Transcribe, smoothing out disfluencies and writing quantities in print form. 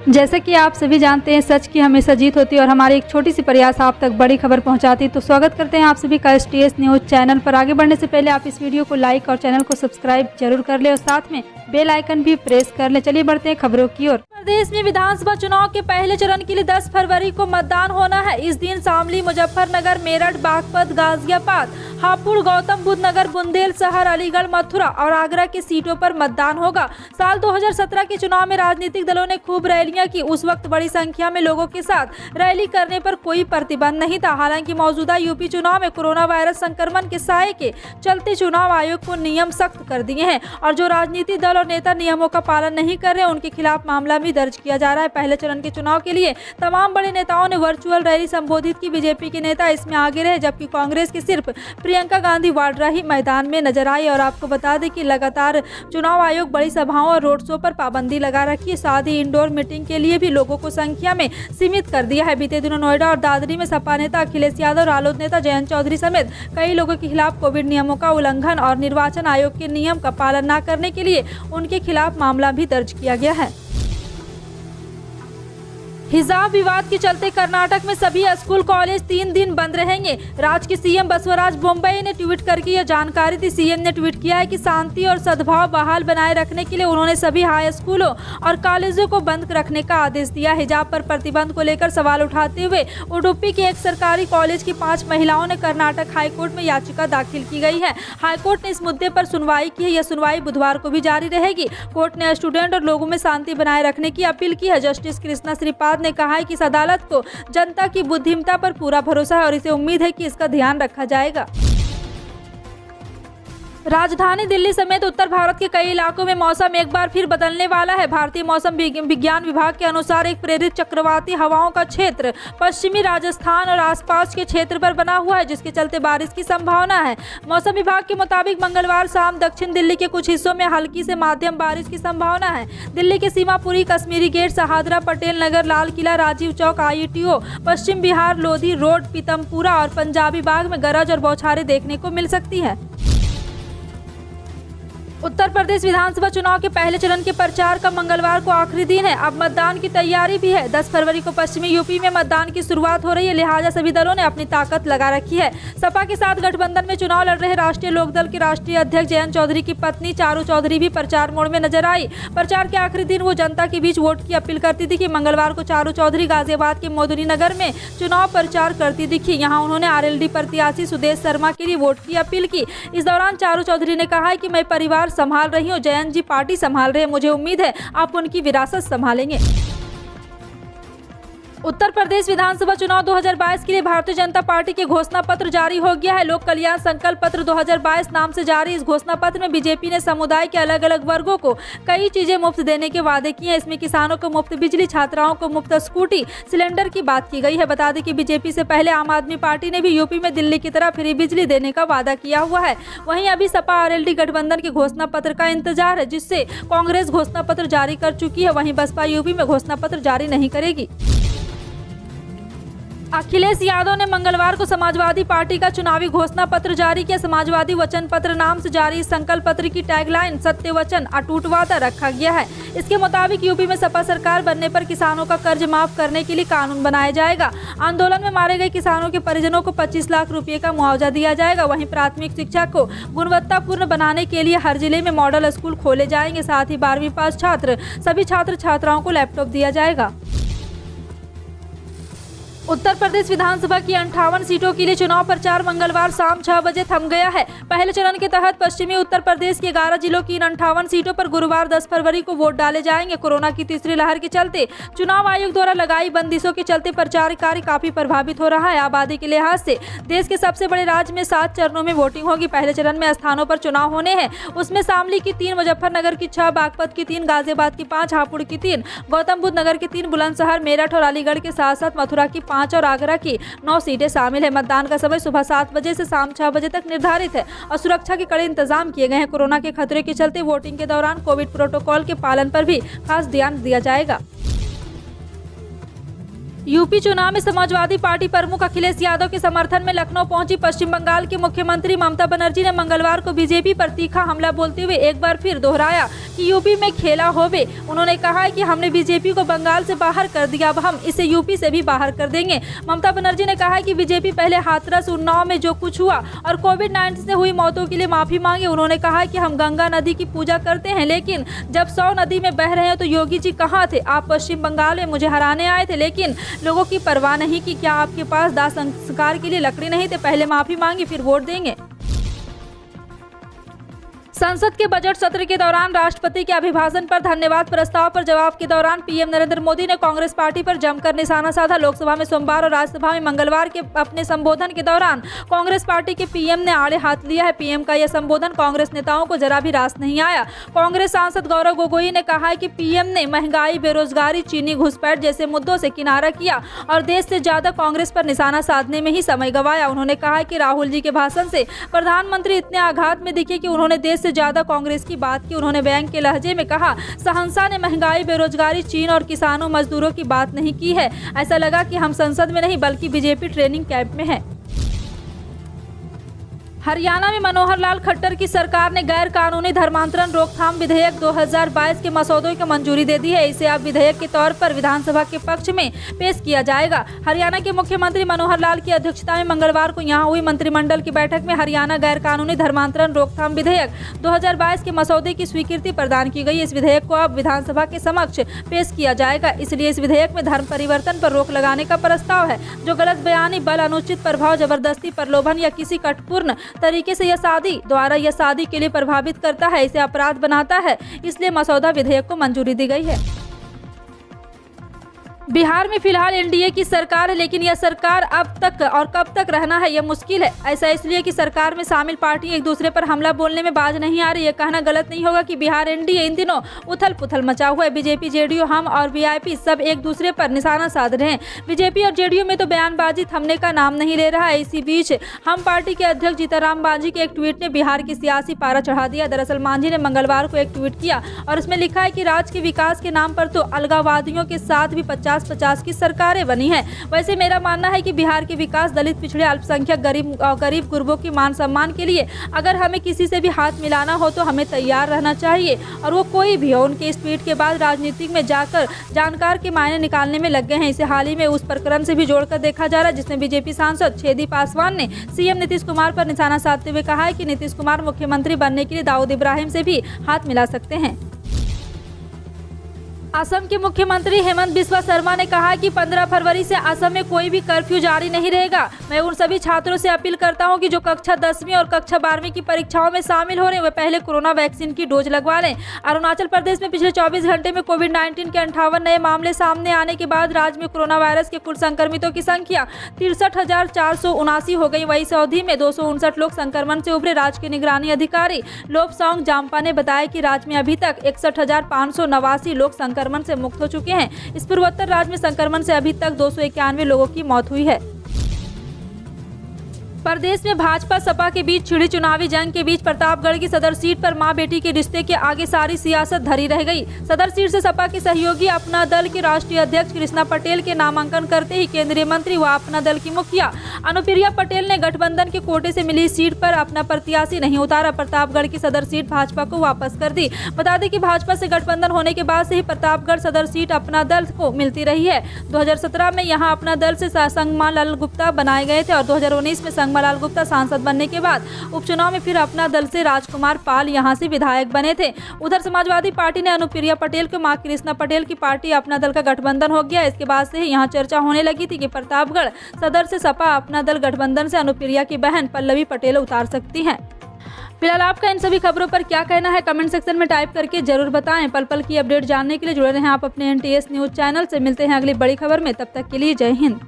जैसे कि आप सभी जानते हैं, सच की हमेशा जीत होती है और हमारी एक छोटी सी प्रयास आप तक बड़ी खबर पहुंचाती है। तो स्वागत करते हैं आप सभी का STS न्यूज़ चैनल पर। आगे बढ़ने से पहले आप इस वीडियो को लाइक और चैनल को सब्सक्राइब जरूर कर ले और साथ में बेल आइकन भी प्रेस कर ले। चलिए बढ़ते हैं खबरों की ओर। प्रदेश में विधानसभा चुनाव के पहले चरण के लिए 10 फरवरी को मतदान होना है। इस दिन शामली, मुजफ्फरनगर, मेरठ, बागपत, गाजियाबाद, हापुड़, गौतम बुद्ध नगर, बुंदेलशहर, अलीगढ़, मथुरा और आगरा की सीटों पर मतदान होगा। साल 2017 के चुनाव में राजनीतिक दलों ने खूब रैलियां की। उस वक्त बड़ी संख्या में लोगों के साथ रैली करने पर कोई प्रतिबंध नहीं था। हालांकि मौजूदा यूपी चुनाव में कोरोना वायरस संक्रमण के साए के चलते चुनाव आयोग को नियम सख्त कर दिए हैं और जो राजनीतिक दल और नेता नियमों का पालन नहीं कर रहे उनके खिलाफ मामला भी दर्ज किया जा रहा है। पहले चरण के चुनाव के लिए तमाम बड़े नेताओं ने वर्चुअल रैली संबोधित की। बीजेपी के नेता इसमें आगे रहे, जबकि कांग्रेस की सिर्फ प्रियंका गांधी वाड्रा ही मैदान में नजर आई। और आपको बता दें कि लगातार चुनाव आयोग बड़ी सभाओं और रोड शो पर पाबंदी लगा रखी है। साथ ही इंडोर मीटिंग के लिए भी लोगों को संख्या में सीमित कर दिया है। बीते दिनों नोएडा और दादरी में सपा नेता अखिलेश यादव, रालोद नेता जयंत चौधरी समेत कई लोगों के खिलाफ कोविड नियमों का उल्लंघन और निर्वाचन आयोग के नियम का पालन न करने के लिए उनके खिलाफ मामला भी दर्ज किया गया है। हिजाब विवाद के चलते कर्नाटक में सभी स्कूल कॉलेज 3 दिन बंद रहेंगे। राज्य के सीएम बसवराज बोम्मई ने ट्वीट करके यह जानकारी दी। सीएम ने ट्वीट किया है कि शांति और सद्भाव बहाल बनाए रखने के लिए उन्होंने सभी हाई स्कूलों और कॉलेजों को बंद रखने का आदेश दिया। हिजाब पर प्रतिबंध को लेकर सवाल उठाते हुए उडुपी के एक सरकारी कॉलेज की 5 महिलाओं ने कर्नाटक हाईकोर्ट में याचिका दाखिल की गई है। हाईकोर्ट ने इस मुद्दे पर सुनवाई की है। यह सुनवाई बुधवार को भी जारी रहेगी। कोर्ट ने स्टूडेंट और लोगों में शांति बनाए रखने की अपील की है। जस्टिस कृष्णा श्रीपाद ने कहा है कि इस अदालत को जनता की बुद्धिमत्ता पर पूरा भरोसा है और इसे उम्मीद है कि इसका ध्यान रखा जाएगा। राजधानी दिल्ली समेत उत्तर भारत के कई इलाकों में मौसम एक बार फिर बदलने वाला है। भारतीय मौसम विज्ञान विभाग के अनुसार एक प्रेरित चक्रवाती हवाओं का क्षेत्र पश्चिमी राजस्थान और आसपास के क्षेत्र पर बना हुआ है, जिसके चलते बारिश की संभावना है। मौसम विभाग के मुताबिक मंगलवार शाम दक्षिण दिल्ली के कुछ हिस्सों में हल्की से माध्यम बारिश की संभावना है। दिल्ली के सीमापुरी, कश्मीरी गेट, शहादरा, पटेल नगर, लाल किला, राजीव चौक, ITO, पश्चिम बिहार, लोधी रोड, पीतमपुरा और पंजाबी बाग में गरज और बौछारें देखने को मिल सकती है। उत्तर प्रदेश विधानसभा चुनाव के पहले चरण के प्रचार का मंगलवार को आखिरी दिन है। अब मतदान की तैयारी भी है। 10 फरवरी को पश्चिमी यूपी में मतदान की शुरुआत हो रही है, लिहाजा सभी दलों ने अपनी ताकत लगा रखी है। सपा के साथ गठबंधन में चुनाव लड़ रहे राष्ट्रीय लोकदल के राष्ट्रीय अध्यक्ष जयंत चौधरी की पत्नी चारू चौधरी भी प्रचार मोड में नजर आई। प्रचार के आखिरी दिन वो जनता के बीच वोट की अपील करती दिखी। मंगलवार को चारू चौधरी गाजियाबाद के मोदनी नगर में चुनाव प्रचार करती दिखी। यहाँ उन्होंने RLD प्रत्याशी सुदेश शर्मा के लिए वोट की अपील की। इस दौरान चारू चौधरी ने कहा है कि मैं परिवार संभाल रही हूँ, जयंत जी पार्टी संभाल रहे हैं, मुझे उम्मीद है आप उनकी विरासत संभालेंगे। उत्तर प्रदेश विधानसभा चुनाव 2022 के लिए भारतीय जनता पार्टी के घोषणा पत्र जारी हो गया है। लोक कल्याण संकल्प पत्र 2022 नाम से जारी इस घोषणा पत्र में बीजेपी ने समुदाय के अलग अलग वर्गों को कई चीजें मुफ्त देने के वादे किए हैं। इसमें किसानों को मुफ्त बिजली, छात्राओं को मुफ्त स्कूटी, सिलेंडर की बात की गई है। बता दें कि बीजेपी से पहले आम आदमी पार्टी ने भी यूपी में दिल्ली की तरह फ्री बिजली देने का वादा किया हुआ है। वहीं अभी सपा RLD गठबंधन के घोषणा पत्र का इंतजार है, जिससे कांग्रेस घोषणा पत्र जारी कर चुकी है। वहीं बसपा यूपी में घोषणा पत्र जारी नहीं करेगी। अखिलेश यादव ने मंगलवार को समाजवादी पार्टी का चुनावी घोषणा पत्र जारी किया। समाजवादी वचन पत्र नाम से जारी इस संकल्प पत्र की टैगलाइन सत्य वचन अटूट वादा रखा गया है। इसके मुताबिक यूपी में सपा सरकार बनने पर किसानों का कर्ज माफ करने के लिए कानून बनाया जाएगा। आंदोलन में मारे गए किसानों के परिजनों को 25 लाख रुपए का मुआवजा दिया जाएगा। वहीं प्राथमिक शिक्षा को गुणवत्तापूर्ण बनाने के लिए हर जिले में मॉडल स्कूल खोले जाएंगे। साथ ही 12वीं पास छात्र सभी छात्र छात्राओं को लैपटॉप दिया जाएगा। उत्तर प्रदेश विधानसभा की 58 सीटों के लिए चुनाव प्रचार मंगलवार शाम 6 बजे थम गया है। पहले चरण के तहत पश्चिमी उत्तर प्रदेश के 11 जिलों की 58 सीटों पर गुरुवार 10 फरवरी को वोट डाले जाएंगे। कोरोना की तीसरी लहर के चलते चुनाव आयोग द्वारा लगाई बंदिशों के चलते प्रचार कार्य काफी प्रभावित हो रहा है। आबादी के लिहाज से देश के सबसे बड़े राज्य में 7 चरणों में वोटिंग होगी। पहले चरण में स्थानों पर चुनाव होने हैं, उसमें शामली की 3, मुजफ्फरनगर की 6, बागपत की 3, गाजियाबाद की 5, हापुड़ की 3, गौतम बुद्ध नगर की 3, बुलंदशहर, मेरठ और अलीगढ़ के साथ साथ मथुरा की 5 और आगरा की 9 सीटें शामिल है। मतदान का समय सुबह 7 बजे से शाम 6 बजे तक निर्धारित है और सुरक्षा के कड़े इंतजाम किए गए हैं। कोरोना के खतरे के चलते वोटिंग के दौरान कोविड प्रोटोकॉल के पालन पर भी खास ध्यान दिया जाएगा। यूपी चुनाव में समाजवादी पार्टी प्रमुख अखिलेश यादव के समर्थन में लखनऊ पहुंची पश्चिम बंगाल की मुख्यमंत्री ममता बनर्जी ने मंगलवार को बीजेपी पर तीखा हमला बोलते हुए एक बार फिर दोहराया कि यूपी में खेला होवे। उन्होंने कहा है कि हमने बीजेपी को बंगाल से बाहर कर दिया, अब हम इसे यूपी से भी बाहर कर देंगे। ममता बनर्जी ने कहा है कि बीजेपी पहले हाथरस उन्नाव में जो कुछ हुआ और कोविड-19 से हुई मौतों के लिए माफी मांगे। उन्होंने कहा कि हम गंगा नदी की पूजा करते हैं, लेकिन जब 100 नदी में बह रहे हैं तो योगी जी कहाँ थे? आप पश्चिम बंगाल में मुझे हराने आए थे, लेकिन लोगों की परवाह नहीं की। क्या आपके पास दाह संस्कार के लिए लकड़ी नहीं थे? पहले माफी मांगी फिर वोट देंगे। संसद के बजट सत्र के दौरान राष्ट्रपति के अभिभाषण पर धन्यवाद प्रस्ताव पर जवाब के दौरान पीएम नरेंद्र मोदी ने कांग्रेस पार्टी पर जमकर निशाना साधा। लोकसभा में सोमवार और राज्यसभा में मंगलवार के अपने संबोधन के दौरान कांग्रेस पार्टी के पीएम ने आड़े हाथ लिया है। पीएम का यह संबोधन कांग्रेस नेताओं को जरा भी रास नहीं आया। कांग्रेस सांसद गौरव गोगोई ने कहा है कि पीएम ने महंगाई, बेरोजगारी, चीनी घुसपैठ जैसे मुद्दों से किनारा किया और देश से ज्यादा कांग्रेस पर निशाना साधने में ही समय गंवाया। उन्होंने कहा कि राहुल जी के भाषण से प्रधानमंत्री इतने आघात में दिखे कि उन्होंने देश से ज्यादा कांग्रेस की बात की। उन्होंने बैंक के लहजे में कहा, सहंसा ने महंगाई, बेरोजगारी, चीन और किसानों मजदूरों की बात नहीं की है। ऐसा लगा कि हम संसद में नहीं बल्कि बीजेपी ट्रेनिंग कैंप में हैं। हरियाणा में मनोहर लाल खट्टर की सरकार ने गैर कानूनी धर्मांतरण रोकथाम विधेयक 2022 के मसौदे को मंजूरी दे दी है। इसे अब विधेयक के तौर पर विधानसभा के पक्ष में पेश किया जाएगा। हरियाणा के मुख्यमंत्री मनोहर लाल की अध्यक्षता में मंगलवार को यहां हुई मंत्रिमंडल की बैठक में हरियाणा गैर कानूनी धर्मांतरण रोकथाम विधेयक 2022 के मसौदे की स्वीकृति प्रदान की गई। इस विधेयक को अब विधानसभा के समक्ष पेश किया जाएगा। इसलिए इस विधेयक में धर्म परिवर्तन पर रोक लगाने का प्रस्ताव है, जो गलत बयानी, बल, अनुचित प्रभाव, जबरदस्ती, प्रलोभन या किसी कठपुर्ण तरीके से या शादी के लिए प्रभावित करता है, इसे अपराध बनाता है। इसलिए मसौदा विधेयक को मंजूरी दी गई है। बिहार में फिलहाल एनडीए की सरकार है, लेकिन यह सरकार अब तक और कब तक रहना है यह मुश्किल है। ऐसा इसलिए कि सरकार में शामिल पार्टी एक दूसरे पर हमला बोलने में बाज नहीं आ रही। यह कहना गलत नहीं होगा कि बिहार एनडीए इन दिनों उथल पुथल मचा हुआ है। बीजेपी, जेडीयू, हम और वीआईपी सब एक दूसरे पर निशाना साध रहे हैं। बीजेपी और जेडीयू में तो बयानबाजी थमने का नाम नहीं ले रहा है। इसी बीच हम पार्टी के अध्यक्ष जीतनराम मांझी के एक ट्वीट ने बिहार की सियासी पारा चढ़ा दिया। दरअसल मांझी ने मंगलवार को एक ट्वीट किया और उसमें लिखा है कि राज्य के विकास के नाम पर तो अलगाववादियों के साथ भी 50-50 की सरकारें बनी हैं। वैसे मेरा मानना है कि बिहार के विकास, दलित, पिछड़े, अल्पसंख्यक, गरीब गुरबों की मान सम्मान के लिए अगर हमें किसी से भी हाथ मिलाना हो तो हमें तैयार रहना चाहिए, और वो कोई भी हो। उनके इस ट्वीट के बाद राजनीति में जाकर जानकार के मायने निकालने में लग गए हैं। इसे हाल ही में उस प्रकरण से भी जोड़कर देखा जा रहा है जिसमें बीजेपी सांसद छेदी पासवान ने सीएम नीतीश कुमार पर निशाना साधते हुए कहा है कि नीतीश कुमार मुख्यमंत्री बनने के लिए दाऊद इब्राहिम से भी हाथ मिला सकते हैं। असम के मुख्यमंत्री हेमंत बिस्वा शर्मा ने कहा कि 15 फरवरी से असम में कोई भी कर्फ्यू जारी नहीं रहेगा। मैं उन सभी छात्रों से अपील करता हूं कि जो कक्षा 10वीं और कक्षा 12वीं की परीक्षाओं में शामिल हो रहे हैं वे पहले कोरोना वैक्सीन की डोज लगवा लें। अरुणाचल प्रदेश में पिछले 24 घंटे में कोविड-19 के 58 नए मामले सामने आने के बाद राज्य में कोरोना वायरस के कुल संक्रमितों की संख्या 63,479 हो गई। वही इस अवधि में 259 लोग संक्रमण से उभरे। राज्य के निगरानी अधिकारी लोपसोंग जाम्पा ने बताया कि राज्य में अभी तक 61,589 लोग संक्रमण से मुक्त हो चुके हैं। इस पूर्वोत्तर राज्य में संक्रमण से अभी तक 291 लोगों की मौत हुई है। प्रदेश में भाजपा सपा के बीच छिड़ी चुनावी जंग के बीच प्रतापगढ़ की सदर सीट पर मां बेटी के रिश्ते के आगे सारी सियासत धरी रह गई। सदर सीट से सपा के सहयोगी अपना दल के राष्ट्रीय अध्यक्ष कृष्णा पटेल के नामांकन करते ही केंद्रीय मंत्री व अपना दल की मुखिया अनुप्रिया पटेल ने गठबंधन के कोटे से मिली सीट पर अपना प्रत्याशी नहीं उतारा। प्रतापगढ़ की सदर सीट भाजपा को वापस कर दी। बता दें कि भाजपा से गठबंधन होने के बाद से ही प्रतापगढ़ सदर सीट अपना दल को मिलती रही है। 2017 में यहाँ अपना दल से संगमा लाल गुप्ता बनाए गए थे और 2019 में संगमालाल गुप्ता सांसद बनने के बाद उपचुनाव में फिर अपना दल से राजकुमार पाल यहां से विधायक बने थे। उधर समाजवादी पार्टी ने अनुप्रिया पटेल को मां कृष्णा पटेल की पार्टी अपना दल का गठबंधन हो गया। इसके बाद से ही यहां चर्चा होने लगी थी कि प्रतापगढ़ सदर से सपा अपना दल गठबंधन से अनुप्रिया की बहन पल्लवी पटेल उतार सकती हैं। फिलहाल आपका इन सभी खबरों पर क्या कहना है कमेंट सेक्शन में टाइप करके जरूर बताएं। पल पल की अपडेट जानने के लिए जुड़े रहें आप अपने NTS न्यूज चैनल से। मिलते हैं अगली बड़ी खबर में, तब तक के लिए जय हिंद।